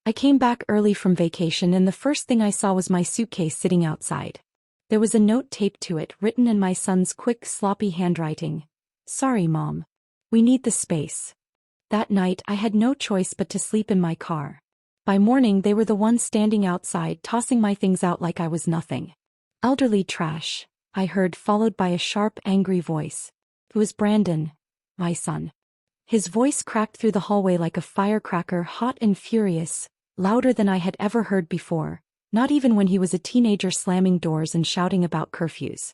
I came back early from vacation and the first thing I saw was my suitcase sitting outside. There was a note taped to it, written in my son's quick, sloppy handwriting. "Sorry, Mom. We need the space." That night I had no choice but to sleep in my car. By morning they were the ones standing outside tossing my things out like I was nothing. "Elderly trash," I heard, followed by a sharp, angry voice. It was Brandon, my son. His voice cracked through the hallway like a firecracker, hot and furious, louder than I had ever heard before, not even when he was a teenager slamming doors and shouting about curfews.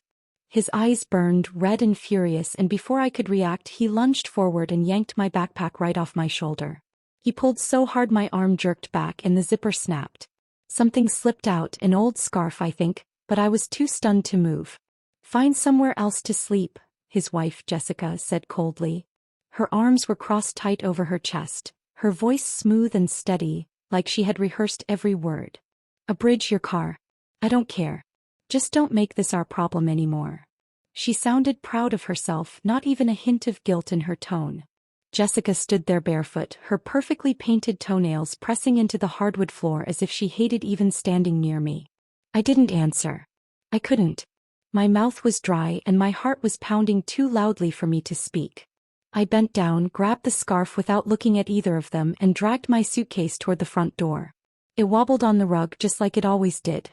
His eyes burned, red and furious, and before I could react he lunged forward and yanked my backpack right off my shoulder. He pulled so hard my arm jerked back and the zipper snapped. Something slipped out, an old scarf I think, but I was too stunned to move. "Find somewhere else to sleep," his wife Jessica said coldly. Her arms were crossed tight over her chest, her voice smooth and steady, like she had rehearsed every word. "Abridge your car. I don't care. Just don't make this our problem anymore." She sounded proud of herself, not even a hint of guilt in her tone. Jessica stood there barefoot, her perfectly painted toenails pressing into the hardwood floor as if she hated even standing near me. I didn't answer. I couldn't. My mouth was dry and my heart was pounding too loudly for me to speak. I bent down, grabbed the scarf without looking at either of them, and dragged my suitcase toward the front door. It wobbled on the rug just like it always did.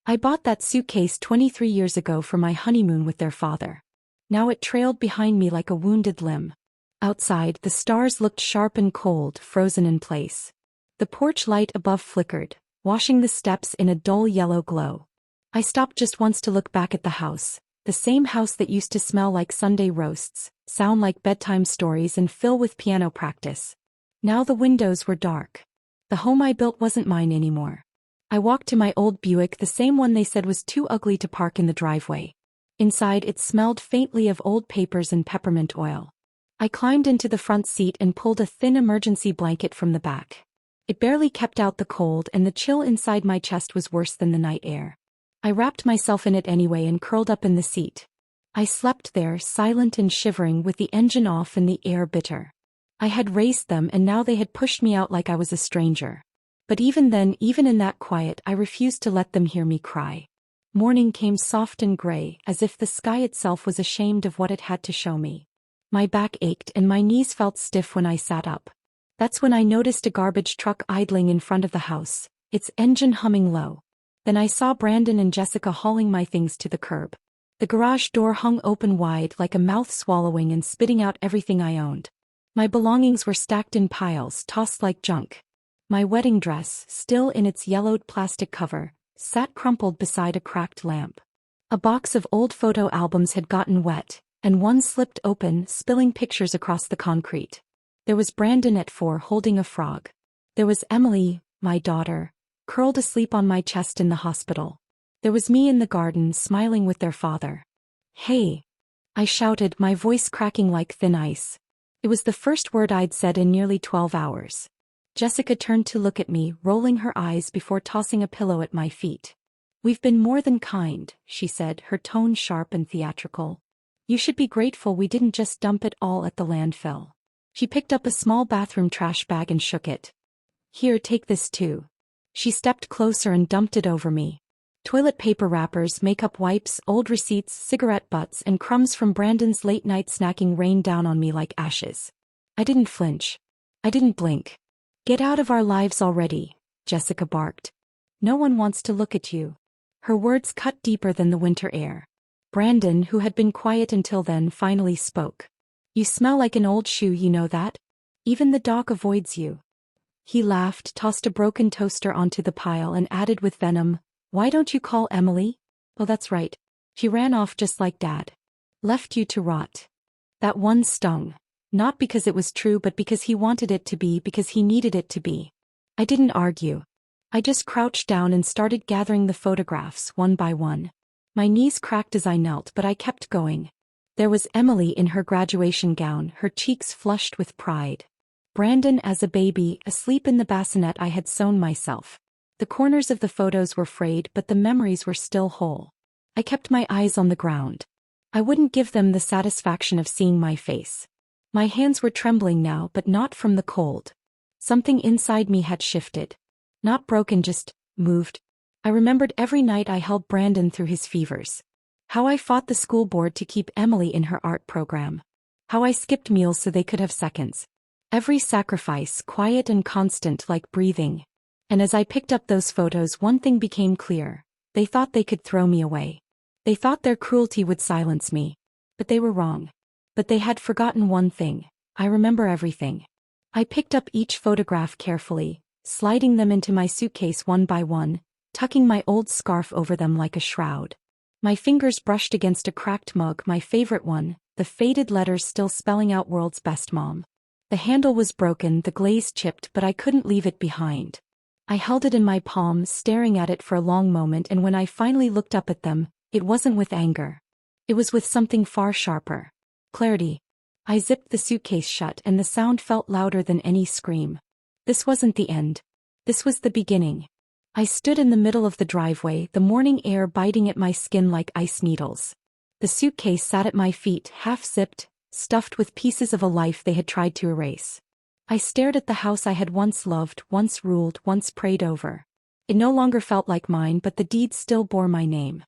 I bought that suitcase 23 years ago for my honeymoon with their father. Now it trailed behind me like a wounded limb. Outside, the stars looked sharp and cold, frozen in place. The porch light above flickered, washing the steps in a dull yellow glow. I stopped just once to look back at the house, the same house that used to smell like Sunday roasts, sound like bedtime stories, and fill with piano practice. Now the windows were dark. The home I built wasn't mine anymore. I walked to my old Buick, the same one they said was too ugly to park in the driveway. Inside it smelled faintly of old papers and peppermint oil. I climbed into the front seat and pulled a thin emergency blanket from the back. It barely kept out the cold, and the chill inside my chest was worse than the night air. I wrapped myself in it anyway and curled up in the seat. I slept there, silent and shivering, with the engine off and the air bitter. I had raced them and now they had pushed me out like I was a stranger. But even then, even in that quiet, I refused to let them hear me cry. Morning came soft and gray, as if the sky itself was ashamed of what it had to show me. My back ached and my knees felt stiff when I sat up. That's when I noticed a garbage truck idling in front of the house, its engine humming low. Then I saw Brandon and Jessica hauling my things to the curb. The garage door hung open wide like a mouth swallowing and spitting out everything I owned. My belongings were stacked in piles, tossed like junk. My wedding dress, still in its yellowed plastic cover, sat crumpled beside a cracked lamp. A box of old photo albums had gotten wet, and one slipped open, spilling pictures across the concrete. There was Brandon at 4 holding a frog. There was Emily, my daughter, curled asleep on my chest in the hospital. There was me in the garden, smiling with their father. "Hey!" I shouted, my voice cracking like thin ice. It was the first word I'd said in nearly 12 hours. Jessica turned to look at me, rolling her eyes before tossing a pillow at my feet. "We've been more than kind," she said, her tone sharp and theatrical. "You should be grateful we didn't just dump it all at the landfill." She picked up a small bathroom trash bag and shook it. "Here, take this too." She stepped closer and dumped it over me. Toilet paper wrappers, makeup wipes, old receipts, cigarette butts, and crumbs from Brandon's late-night snacking rained down on me like ashes. I didn't flinch. I didn't blink. "Get out of our lives already," Jessica barked. "No one wants to look at you." Her words cut deeper than the winter air. Brandon, who had been quiet until then, finally spoke. "You smell like an old shoe, you know that? Even the dog avoids you." He laughed, tossed a broken toaster onto the pile, and added with venom, "Why don't you call Emily? Oh, that's right. She ran off just like Dad. Left you to rot." That one stung. Not because it was true, but because he wanted it to be, because he needed it to be. I didn't argue. I just crouched down and started gathering the photographs, one by one. My knees cracked as I knelt, but I kept going. There was Emily in her graduation gown, her cheeks flushed with pride. Brandon as a baby, asleep in the bassinet I had sewn myself. The corners of the photos were frayed, but the memories were still whole. I kept my eyes on the ground. I wouldn't give them the satisfaction of seeing my face. My hands were trembling now, but not from the cold. Something inside me had shifted. Not broken, just moved. I remembered every night I held Brandon through his fevers. How I fought the school board to keep Emily in her art program. How I skipped meals so they could have seconds. Every sacrifice, quiet and constant like breathing. And as I picked up those photos, one thing became clear. They thought they could throw me away. They thought their cruelty would silence me. But they were wrong. But they had forgotten one thing. I remember everything. I picked up each photograph carefully, sliding them into my suitcase one by one, tucking my old scarf over them like a shroud. My fingers brushed against a cracked mug, my favorite one, the faded letters still spelling out "World's Best Mom." The handle was broken, the glaze chipped, but I couldn't leave it behind. I held it in my palm, staring at it for a long moment, and when I finally looked up at them, it wasn't with anger. It was with something far sharper. Clarity. I zipped the suitcase shut, and the sound felt louder than any scream. This wasn't the end. This was the beginning. I stood in the middle of the driveway, the morning air biting at my skin like ice needles. The suitcase sat at my feet, half-zipped, stuffed with pieces of a life they had tried to erase. I stared at the house I had once loved, once ruled, once prayed over. It no longer felt like mine, but the deed still bore my name.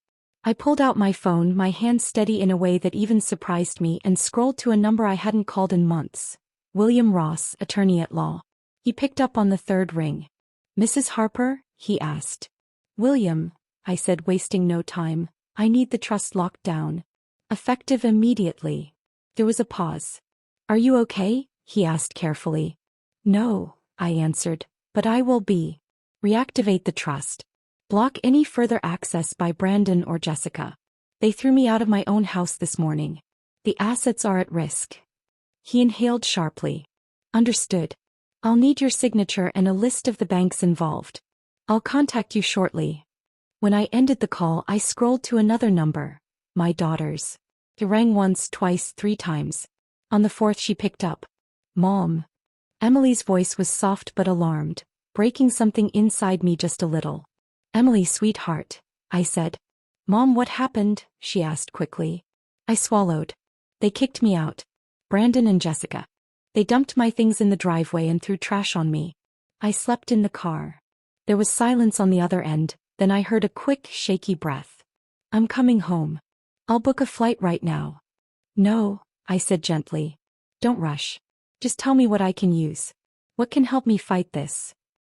I pulled out my phone, my hand steady in a way that even surprised me, and scrolled to a number I hadn't called in months. William Ross, attorney at law. He picked up on the third ring. "Mrs. Harper?" he asked. "William," I said, wasting no time. "I need the trust locked down. Effective immediately." There was a pause. "Are you okay?" he asked carefully. "No," I answered, "but I will be. Reactivate the trust. Block any further access by Brandon or Jessica. They threw me out of my own house this morning. The assets are at risk." He inhaled sharply. "Understood. I'll need your signature and a list of the banks involved. I'll contact you shortly." When I ended the call, I scrolled to another number. My daughter's. It rang once, twice, 3 times. On the 4th she picked up. "Mom." Emily's voice was soft but alarmed, breaking something inside me just a little. "Emily, sweetheart," I said. "Mom, what happened?" she asked quickly. I swallowed. "They kicked me out. Brandon and Jessica. They dumped my things in the driveway and threw trash on me. I slept in the car." There was silence on the other end, then I heard a quick, shaky breath. "I'm coming home. I'll book a flight right now." "No," I said gently. "Don't rush. Just tell me what I can use. What can help me fight this?"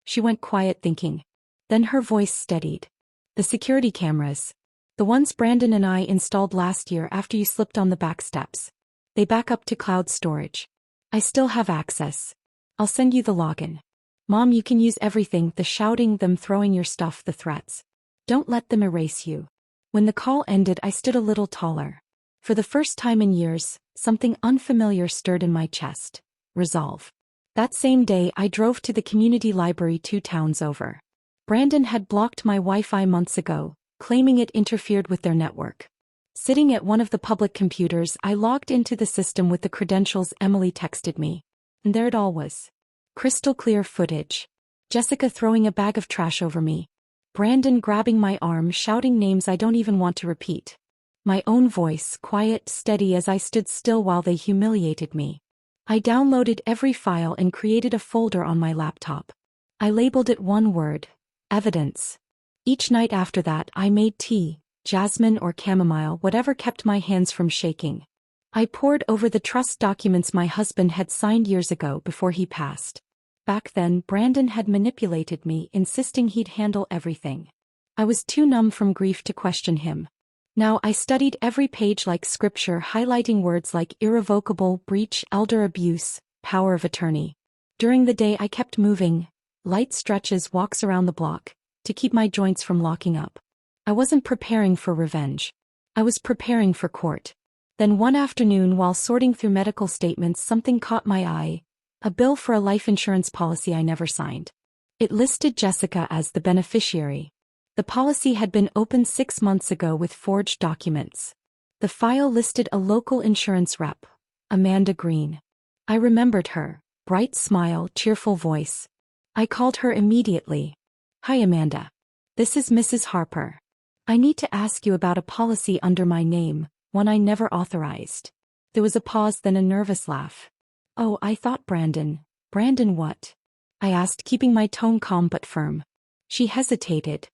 She went quiet, thinking. Then her voice steadied. "The security cameras. The ones Brandon and I installed last year after you slipped on the back steps. They back up to cloud storage. I still have access. I'll send you the login. Mom, you can use everything, the shouting, them throwing your stuff, the threats. Don't let them erase you." When the call ended, I stood a little taller. For the first time in years, something unfamiliar stirred in my chest. Resolve. That same day, I drove to the community library 2 towns over. Brandon had blocked my Wi-Fi months ago, claiming it interfered with their network. Sitting at one of the public computers, I logged into the system with the credentials Emily texted me. And there it all was. Crystal clear footage. Jessica throwing a bag of trash over me. Brandon grabbing my arm, shouting names I don't even want to repeat. My own voice, quiet, steady as I stood still while they humiliated me. I downloaded every file and created a folder on my laptop. I labeled it one word: evidence. Each night after that, I made tea, jasmine or chamomile, whatever kept my hands from shaking. I pored over the trust documents my husband had signed years ago before he passed. Back then, Brandon had manipulated me, insisting he'd handle everything. I was too numb from grief to question him. Now I studied every page like scripture, highlighting words like irrevocable, breach, elder abuse, power of attorney. During the day I kept moving, light stretches, walks around the block, to keep my joints from locking up. I wasn't preparing for revenge. I was preparing for court. Then one afternoon, while sorting through medical statements, something caught my eye. A bill for a life insurance policy I never signed. It listed Jessica as the beneficiary. The policy had been opened 6 months ago with forged documents. The file listed a local insurance rep, Amanda Green. I remembered her, bright smile, cheerful voice. I called her immediately. "Hi, Amanda. This is Mrs. Harper. I need to ask you about a policy under my name, one I never authorized." There was a pause, then a nervous laugh. "Oh, I thought Brandon." "Brandon what?" I asked, keeping my tone calm but firm. She hesitated.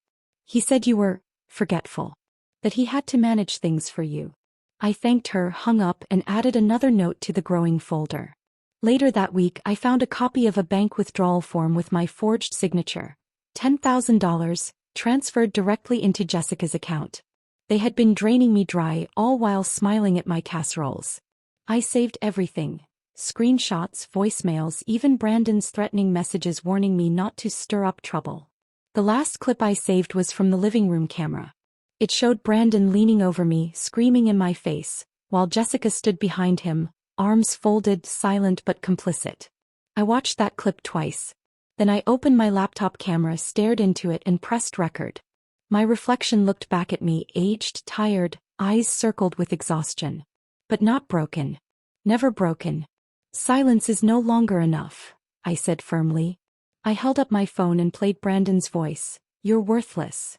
He said you were forgetful. That he had to manage things for you. I thanked her, hung up, and added another note to the growing folder. Later that week, I found a copy of a bank withdrawal form with my forged signature. $10,000, transferred directly into Jessica's account. They had been draining me dry, all while smiling at my casseroles. I saved everything. Screenshots, voicemails, even Brandon's threatening messages warning me not to stir up trouble. The last clip I saved was from the living room camera. It showed Brandon leaning over me, screaming in my face, while Jessica stood behind him, arms folded, silent but complicit. I watched that clip twice. Then I opened my laptop camera, stared into it, and pressed record. My reflection looked back at me, aged, tired, eyes circled with exhaustion. But not broken. Never broken. Silence is no longer enough, I said firmly. I held up my phone and played Brandon's voice. You're worthless.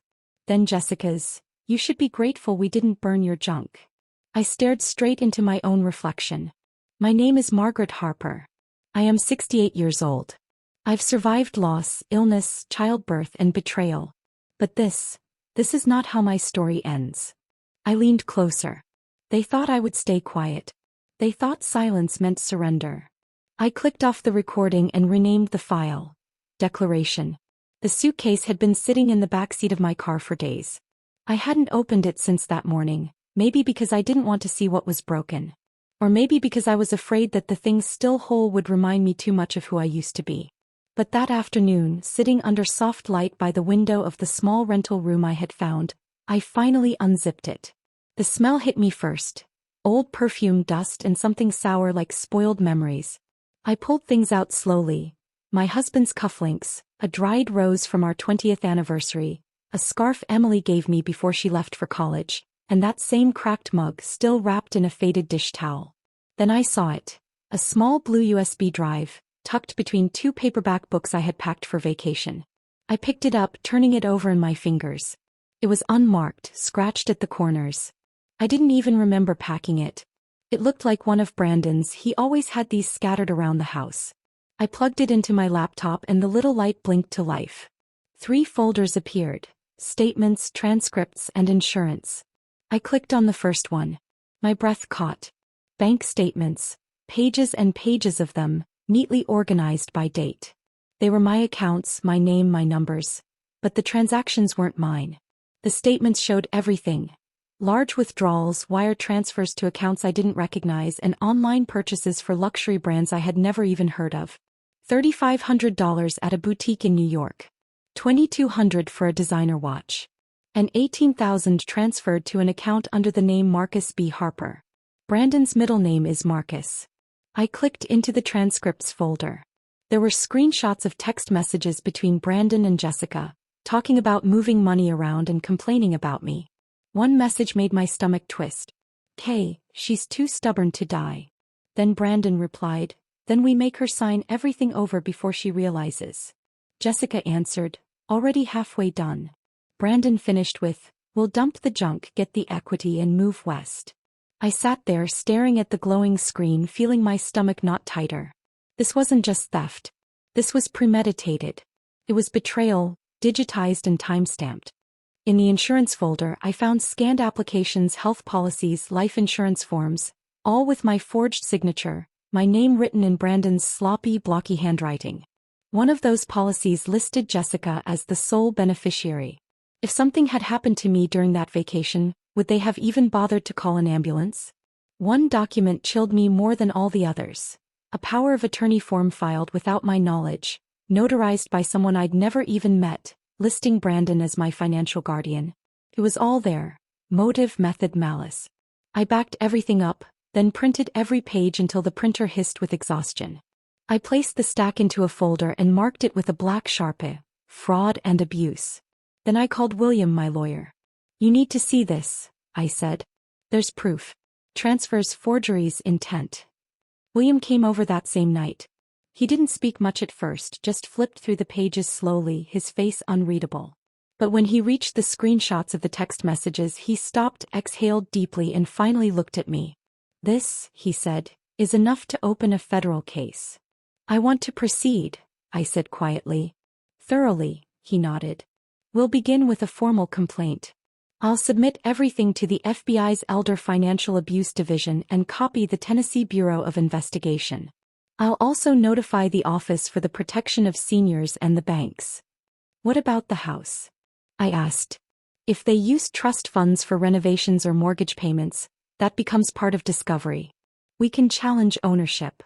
Then Jessica's. You should be grateful we didn't burn your junk. I stared straight into my own reflection. My name is Margaret Harper. I am 68 years old. I've survived loss, illness, childbirth, and betrayal. But this is not how my story ends. I leaned closer. They thought I would stay quiet. They thought silence meant surrender. I clicked off the recording and renamed the file. Declaration. The suitcase had been sitting in the backseat of my car for days. I hadn't opened it since that morning, maybe because I didn't want to see what was broken. Or maybe because I was afraid that the things still whole would remind me too much of who I used to be. But that afternoon, sitting under soft light by the window of the small rental room I had found, I finally unzipped it. The smell hit me first. Old perfume, dust, and something sour like spoiled memories. I pulled things out slowly. My husband's cufflinks, a dried rose from our 20th anniversary, a scarf Emily gave me before she left for college, and that same cracked mug still wrapped in a faded dish towel. Then I saw it. A small blue USB drive, tucked between two paperback books I had packed for vacation. I picked it up, turning it over in my fingers. It was unmarked, scratched at the corners. I didn't even remember packing it. It looked like one of Brandon's. He always had these scattered around the house. I plugged it into my laptop and the little light blinked to life. 3 folders appeared. Statements, transcripts, and insurance. I clicked on the first one. My breath caught. Bank statements. Pages and pages of them, neatly organized by date. They were my accounts, my name, my numbers. But the transactions weren't mine. The statements showed everything. Large withdrawals, wire transfers to accounts I didn't recognize, and online purchases for luxury brands I had never even heard of. $3,500 at a boutique in New York. $2,200 for a designer watch. And $18,000 transferred to an account under the name Marcus B. Harper. Brandon's middle name is Marcus. I clicked into the transcripts folder. There were screenshots of text messages between Brandon and Jessica, talking about moving money around and complaining about me. One message made my stomach twist. "Hey, she's too stubborn to die." Then Brandon replied, "Then we make her sign everything over before she realizes." Jessica answered, "Already halfway done." Brandon finished with, "We'll dump the junk, get the equity, and move west." I sat there staring at the glowing screen, feeling my stomach knot tighter. This wasn't just theft. This was premeditated. It was betrayal, digitized and time-stamped. In the insurance folder, I found scanned applications, health policies, life insurance forms, all with my forged signature, my name written in Brandon's sloppy, blocky handwriting. One of those policies listed Jessica as the sole beneficiary. If something had happened to me during that vacation, would they have even bothered to call an ambulance? One document chilled me more than all the others. A power of attorney form filed without my knowledge, notarized by someone I'd never even met, listing Brandon as my financial guardian. It was all there. Motive, method, malice. I backed everything up, then printed every page until the printer hissed with exhaustion. I placed the stack into a folder and marked it with a black Sharpie. Fraud and abuse. Then I called William, my lawyer. "You need to see this," I said. "There's proof. Transfers, forgeries, intent." William came over that same night. He didn't speak much at first, just flipped through the pages slowly, his face unreadable. But when he reached the screenshots of the text messages, he stopped, exhaled deeply, and finally looked at me. "This," he said, "is enough to open a federal case." "I want to proceed," I said quietly. "Thoroughly, he nodded. We'll begin with a formal complaint. I'll submit everything to the FBI's Elder Financial Abuse Division and copy the Tennessee Bureau of Investigation. I'll also notify the Office for the Protection of Seniors and the banks. What about the house? I asked. If they use trust funds for renovations or mortgage payments, that becomes part of discovery. We can challenge ownership.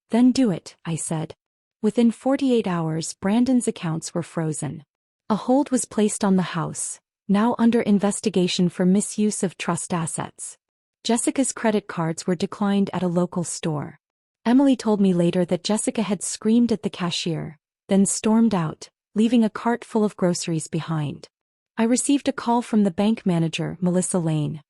Then do it, I said. Within 48 hours, Brandon's accounts were frozen. A hold was placed on the house, now under investigation for misuse of trust assets. Jessica's credit cards were declined at a local store. Emily told me later that Jessica had screamed at the cashier, then stormed out, leaving a cart full of groceries behind. I received a call from the bank manager, Melissa Lane.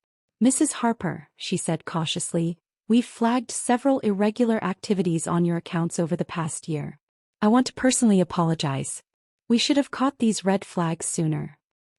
Mrs. Harper, she said cautiously, we've flagged several irregular activities on your accounts over the past year. I want to personally apologize. We should have caught these red flags sooner.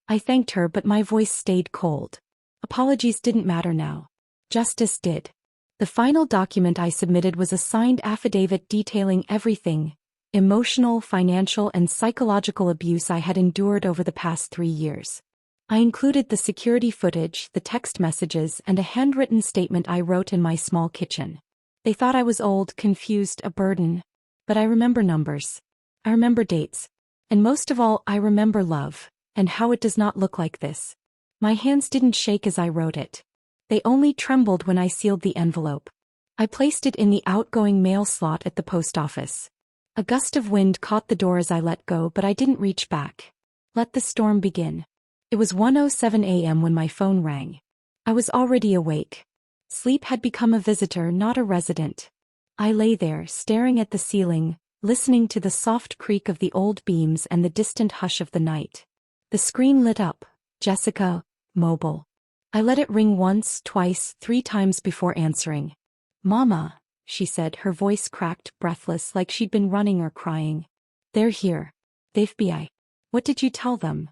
I thanked her, but my voice stayed cold. Apologies didn't matter now. Justice did. The final document I submitted was a signed affidavit detailing everything, emotional, financial, and psychological abuse I had endured over the past 3 years. I included the security footage, the text messages, and a handwritten statement I wrote in my small kitchen. They thought I was old, confused, a burden. But I remember numbers. I remember dates. And most of all, I remember love, and how it does not look like this. My hands didn't shake as I wrote it. They only trembled when I sealed the envelope. I placed it in the outgoing mail slot at the post office. A gust of wind caught the door as I let go, but I didn't reach back. Let the storm begin. It was 1:07 a.m. when my phone rang. I was already awake. Sleep had become a visitor, not a resident. I lay there, staring at the ceiling, listening to the soft creak of the old beams and the distant hush of the night. The screen lit up. Jessica, mobile. I let it ring once, twice, 3 times before answering. Mama, she said, her voice cracked, breathless, like she'd been running or crying. They're here. The FBI. What did you tell them?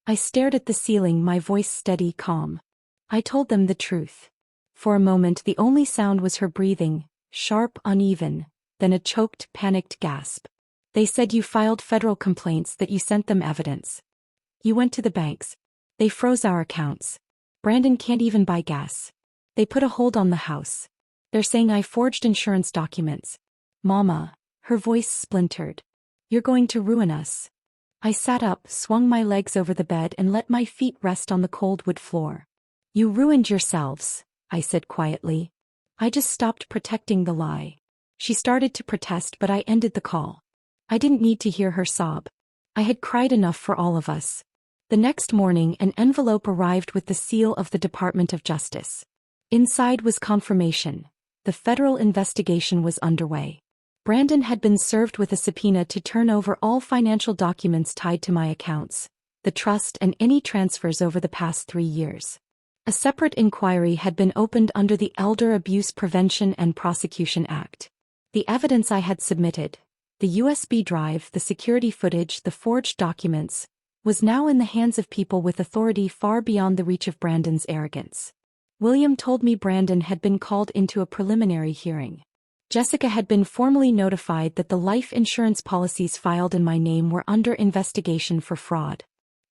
I stared at the ceiling, my voice steady, calm. I told them the truth. For a moment the only sound was her breathing, sharp, uneven, then a choked, panicked gasp. They said you filed federal complaints, that you sent them evidence. You went to the banks. They froze our accounts. Brandon can't even buy gas. They put a hold on the house. They're saying I forged insurance documents. Mama, her voice splintered. You're going to ruin us. I sat up, swung my legs over the bed and let my feet rest on the cold wood floor. You ruined yourselves, I said quietly. I just stopped protecting the lie. She started to protest, but I ended the call. I didn't need to hear her sob. I had cried enough for all of us. The next morning, an envelope arrived with the seal of the Department of Justice. Inside was confirmation. The federal investigation was underway. Brandon had been served with a subpoena to turn over all financial documents tied to my accounts, the trust, and any transfers over the past 3 years. A separate inquiry had been opened under the Elder Abuse Prevention and Prosecution Act. The evidence I had submitted, the USB drive, the security footage, the forged documents, was now in the hands of people with authority far beyond the reach of Brandon's arrogance. William told me Brandon had been called into a preliminary hearing. Jessica had been formally notified that the life insurance policies filed in my name were under investigation for fraud.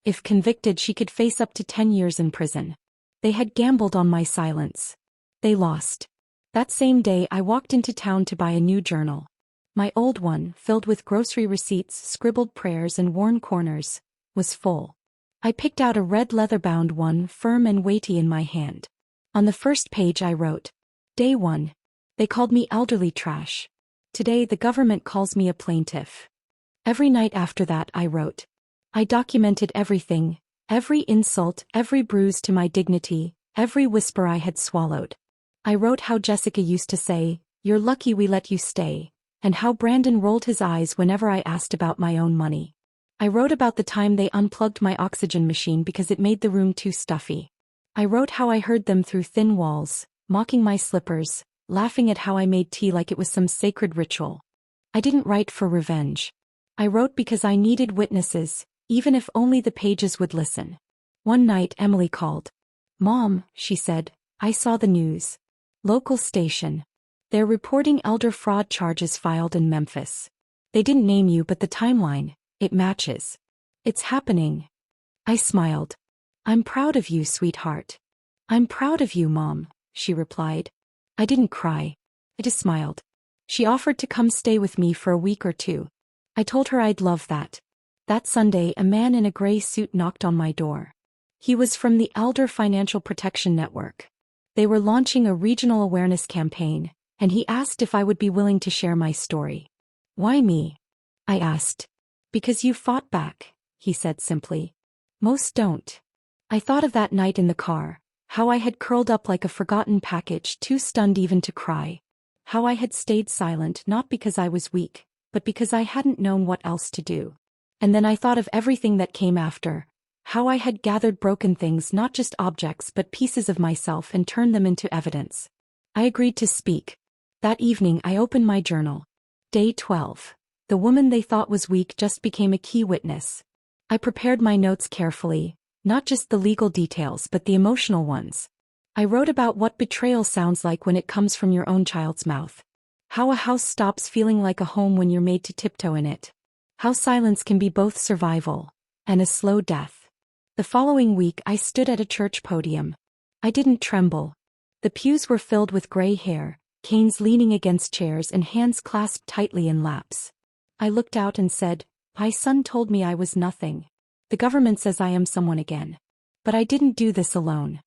If convicted, she could face up to 10 years in prison. They had gambled on my silence. They lost. That same day I walked into town to buy a new journal. My old one, filled with grocery receipts, scribbled prayers, and worn corners, was full. I picked out a red leather-bound one, firm and weighty, in my hand. On the first page I wrote, Day 1. They called me elderly trash. Today the government calls me a plaintiff. Every night after that I wrote. I documented everything, every insult, every bruise to my dignity, every whisper I had swallowed. I wrote how Jessica used to say, "You're lucky we let you stay," and how Brandon rolled his eyes whenever I asked about my own money. I wrote about the time they unplugged my oxygen machine because it made the room too stuffy. I wrote how I heard them through thin walls, mocking my slippers, laughing at how I made tea like it was some sacred ritual. I didn't write for revenge. I wrote because I needed witnesses, even if only the pages would listen. One night Emily called. "Mom," she said, "I saw the news. Local station. They're reporting elder fraud charges filed in Memphis. They didn't name you, but the timeline, it matches. It's happening. I smiled. I'm proud of you, sweetheart. I'm proud of you, Mom, she replied. I didn't cry. I just smiled. She offered to come stay with me for a week or two. I told her I'd love that. That Sunday, a man in a gray suit knocked on my door. He was from the Elder Financial Protection Network. They were launching a regional awareness campaign, and he asked if I would be willing to share my story. Why me? I asked. Because you fought back, he said simply. Most don't. I thought of that night in the car, how I had curled up like a forgotten package, too stunned even to cry. How I had stayed silent not because I was weak, but because I hadn't known what else to do. And then I thought of everything that came after, how I had gathered broken things, not just objects but pieces of myself, and turned them into evidence. I agreed to speak. That evening I opened my journal. Day 12. The woman they thought was weak just became a key witness. I prepared my notes carefully, not just the legal details but the emotional ones. I wrote about what betrayal sounds like when it comes from your own child's mouth. How a house stops feeling like a home when you're made to tiptoe in it. How silence can be both survival and a slow death. The following week I stood at a church podium. I didn't tremble. The pews were filled with gray hair, canes leaning against chairs and hands clasped tightly in laps. I looked out and said, my son told me I was nothing. The government says I am someone again. But I didn't do this alone.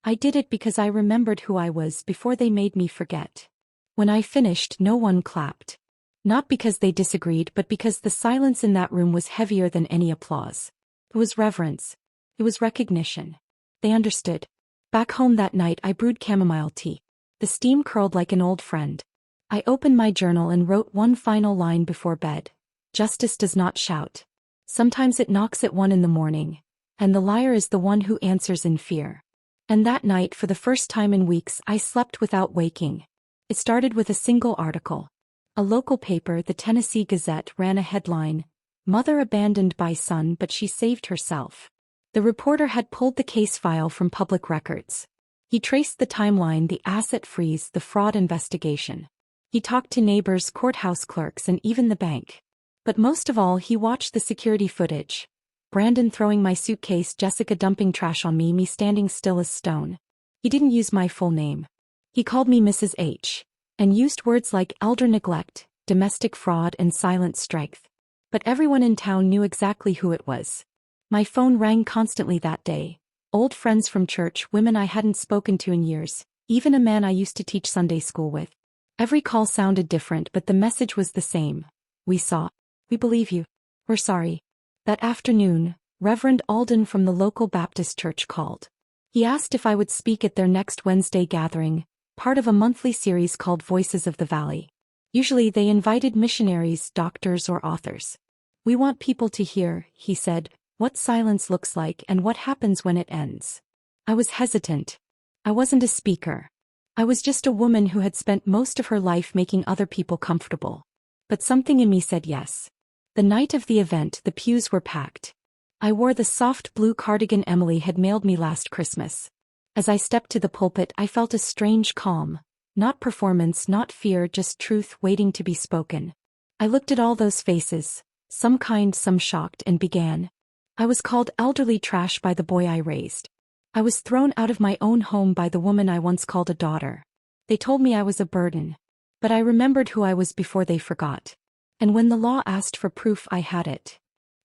I did it because I remembered who I was before they made me forget. When I finished, no one clapped. Not because they disagreed, but because the silence in that room was heavier than any applause. It was reverence. It was recognition. They understood. Back home that night I brewed chamomile tea. The steam curled like an old friend. I opened my journal and wrote one final line before bed. Justice does not shout. Sometimes it knocks at 1 a.m, and the liar is the one who answers in fear. And that night, for the first time in weeks, I slept without waking. It started with a single article. A local paper, the Tennessee Gazette, ran a headline, "Mother abandoned by son but she saved herself." The reporter had pulled the case file from public records. He traced the timeline, the asset freeze, the fraud investigation. He talked to neighbors, courthouse clerks, and even the bank. But most of all, he watched the security footage. Brandon throwing my suitcase, Jessica dumping trash on me standing still as stone. He didn't use my full name. He called me Mrs. H, and used words like elder neglect, domestic fraud, and silent strength. But everyone in town knew exactly who it was. My phone rang constantly that day. Old friends from church, women I hadn't spoken to in years, even a man I used to teach Sunday school with. Every call sounded different, but the message was the same. We saw. We believe you. We're sorry. That afternoon, Reverend Alden from the local Baptist church called. He asked if I would speak at their next Wednesday gathering, part of a monthly series called Voices of the Valley. Usually they invited missionaries, doctors, or authors. We want people to hear, he said, what silence looks like and what happens when it ends. I was hesitant. I wasn't a speaker. I was just a woman who had spent most of her life making other people comfortable. But something in me said yes. The night of the event, the pews were packed. I wore the soft blue cardigan Emily had mailed me last Christmas. As I stepped to the pulpit, I felt a strange calm. Not performance, not fear, just truth waiting to be spoken. I looked at all those faces, some kind, some shocked, and began. I was called elderly trash by the boy I raised. I was thrown out of my own home by the woman I once called a daughter. They told me I was a burden. But I remembered who I was before they forgot. And when the law asked for proof, I had it.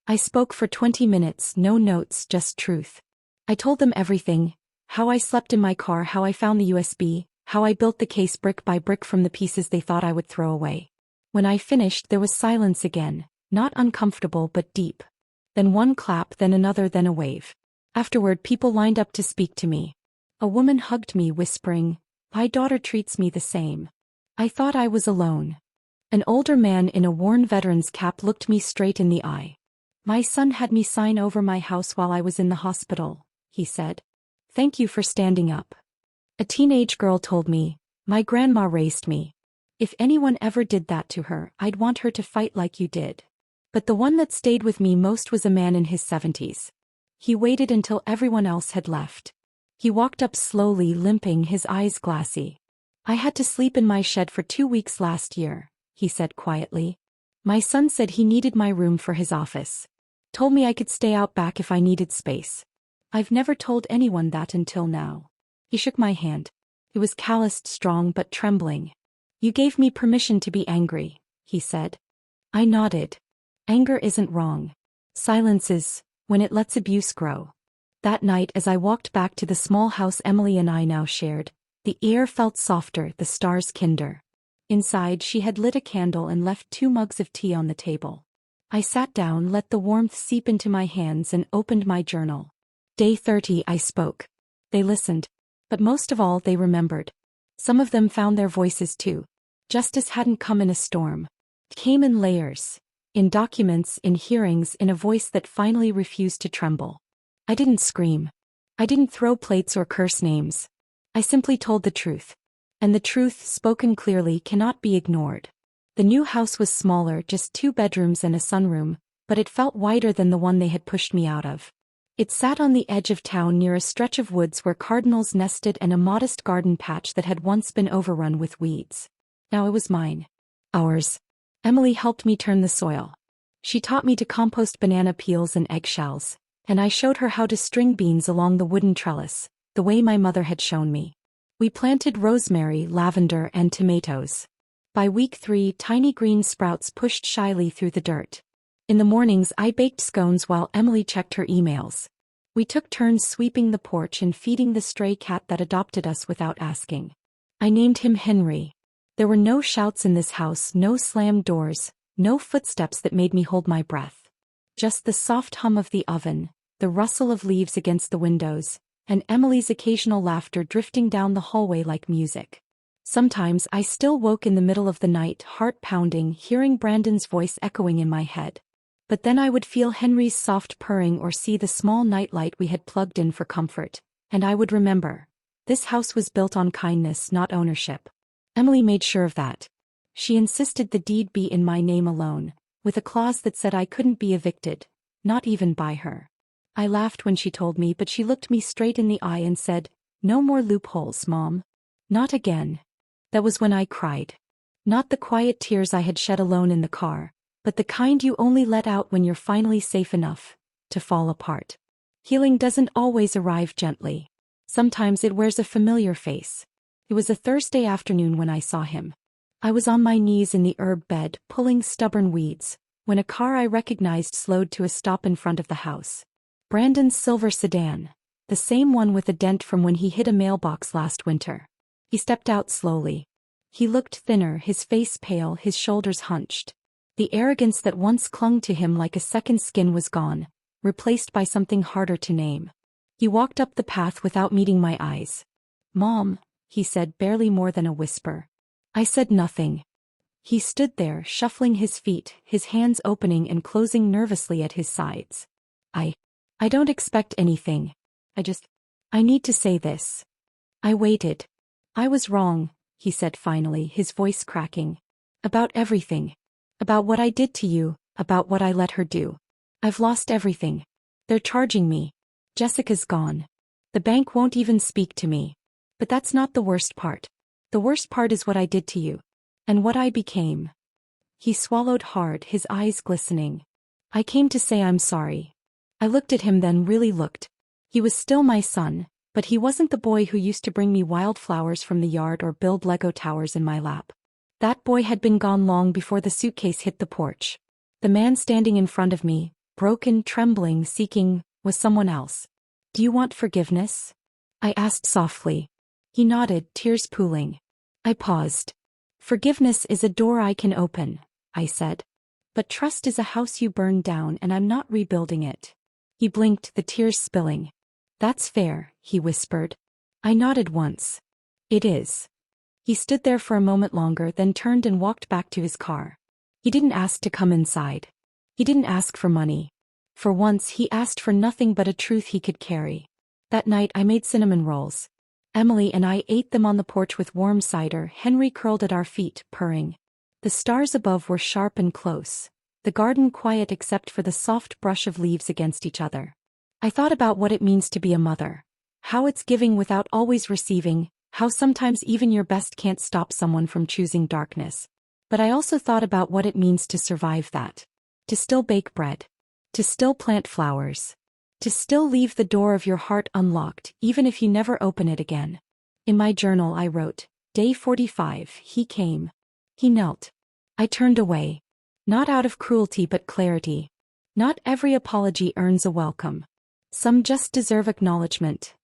I spoke for 20 minutes, no notes, just truth. I told them everything, how I slept in my car, how I found the USB, how I built the case brick by brick from the pieces they thought I would throw away. When I finished, there was silence again, not uncomfortable but deep. Then one clap, then another, then a wave. Afterward, people lined up to speak to me. A woman hugged me, whispering, "My daughter treats me the same." I thought I was alone. An older man in a worn veteran's cap looked me straight in the eye. "My son had me sign over my house while I was in the hospital," he said. "Thank you for standing up." A teenage girl told me, "My grandma raised me. If anyone ever did that to her, I'd want her to fight like you did." But the one that stayed with me most was a man in his 70s. He waited until everyone else had left. He walked up slowly, limping, his eyes glassy. "I had to sleep in my shed for 2 weeks last year," he said quietly. "My son said he needed my room for his office. Told me I could stay out back if I needed space. I've never told anyone that until now. He shook my hand. It was calloused, strong but trembling. You gave me permission to be angry, he said. I nodded. Anger isn't wrong. Silence is, when it lets abuse grow. That night as I walked back to the small house Emily and I now shared, the air felt softer, the stars kinder. Inside she had lit a candle and left 2 mugs of tea on the table. I sat down, let the warmth seep into my hands and opened my journal. Day 30 I spoke. They listened. But most of all they remembered. Some of them found their voices too. Justice hadn't come in a storm. It came in layers. In documents, in hearings, in a voice that finally refused to tremble. I didn't scream. I didn't throw plates or curse names. I simply told the truth. And the truth, spoken clearly, cannot be ignored. The new house was smaller, just 2 bedrooms and a sunroom, but it felt wider than the one they had pushed me out of. It sat on the edge of town near a stretch of woods where cardinals nested and a modest garden patch that had once been overrun with weeds. Now it was mine. Ours. Emily helped me turn the soil. She taught me to compost banana peels and eggshells, and I showed her how to string beans along the wooden trellis, the way my mother had shown me. We planted rosemary, lavender, and tomatoes. By week 3, tiny green sprouts pushed shyly through the dirt. In the mornings I baked scones while Emily checked her emails. We took turns sweeping the porch and feeding the stray cat that adopted us without asking. I named him Henry. There were no shouts in this house, no slammed doors, no footsteps that made me hold my breath. Just the soft hum of the oven, the rustle of leaves against the windows, and Emily's occasional laughter drifting down the hallway like music. Sometimes I still woke in the middle of the night, heart pounding, hearing Brandon's voice echoing in my head. But then I would feel Henry's soft purring or see the small nightlight we had plugged in for comfort, and I would remember. This house was built on kindness, not ownership. Emily made sure of that. She insisted the deed be in my name alone, with a clause that said I couldn't be evicted, not even by her. I laughed when she told me, but she looked me straight in the eye and said, "No more loopholes, Mom. Not again." That was when I cried. Not the quiet tears I had shed alone in the car, but the kind you only let out when you're finally safe enough to fall apart. Healing doesn't always arrive gently. Sometimes it wears a familiar face. It was a Thursday afternoon when I saw him. I was on my knees in the herb bed, pulling stubborn weeds, when a car I recognized slowed to a stop in front of the house. Brandon's silver sedan, the same one with a dent from when he hit a mailbox last winter. He stepped out slowly. He looked thinner, his face pale, his shoulders hunched. The arrogance that once clung to him like a second skin was gone, replaced by something harder to name. He walked up the path without meeting my eyes. "Mom," he said, barely more than a whisper. I said nothing. He stood there, shuffling his feet, his hands opening and closing nervously at his sides. I don't expect anything. I need to say this. I waited. I was wrong, he said finally, his voice cracking. About everything. About what I did to you, about what I let her do. I've lost everything. They're charging me. Jessica's gone. The bank won't even speak to me. But that's not the worst part. The worst part is what I did to you. And what I became. He swallowed hard, his eyes glistening. I came to say I'm sorry. I looked at him, then really looked. He was still my son, but he wasn't the boy who used to bring me wildflowers from the yard or build Lego towers in my lap. That boy had been gone long before the suitcase hit the porch. The man standing in front of me, broken, trembling, seeking, was someone else. "Do you want forgiveness?" I asked softly. He nodded, tears pooling. I paused. "Forgiveness is a door I can open," I said. "But trust is a house you burned down, and I'm not rebuilding it." He blinked, the tears spilling. "That's fair," he whispered. I nodded once. "It is." He stood there for a moment longer, then turned and walked back to his car. He didn't ask to come inside. He didn't ask for money. For once he asked for nothing but a truth he could carry. That night I made cinnamon rolls. Emily and I ate them on the porch with warm cider. Henry curled at our feet, purring. The stars above were sharp and close, the garden quiet except for the soft brush of leaves against each other. I thought about what it means to be a mother. How it's giving without always receiving, how sometimes even your best can't stop someone from choosing darkness. But I also thought about what it means to survive that. To still bake bread. To still plant flowers. To still leave the door of your heart unlocked, even if you never open it again. In my journal I wrote, Day 45, he came. He knelt. I turned away. Not out of cruelty but clarity. Not every apology earns a welcome. Some just deserve acknowledgement.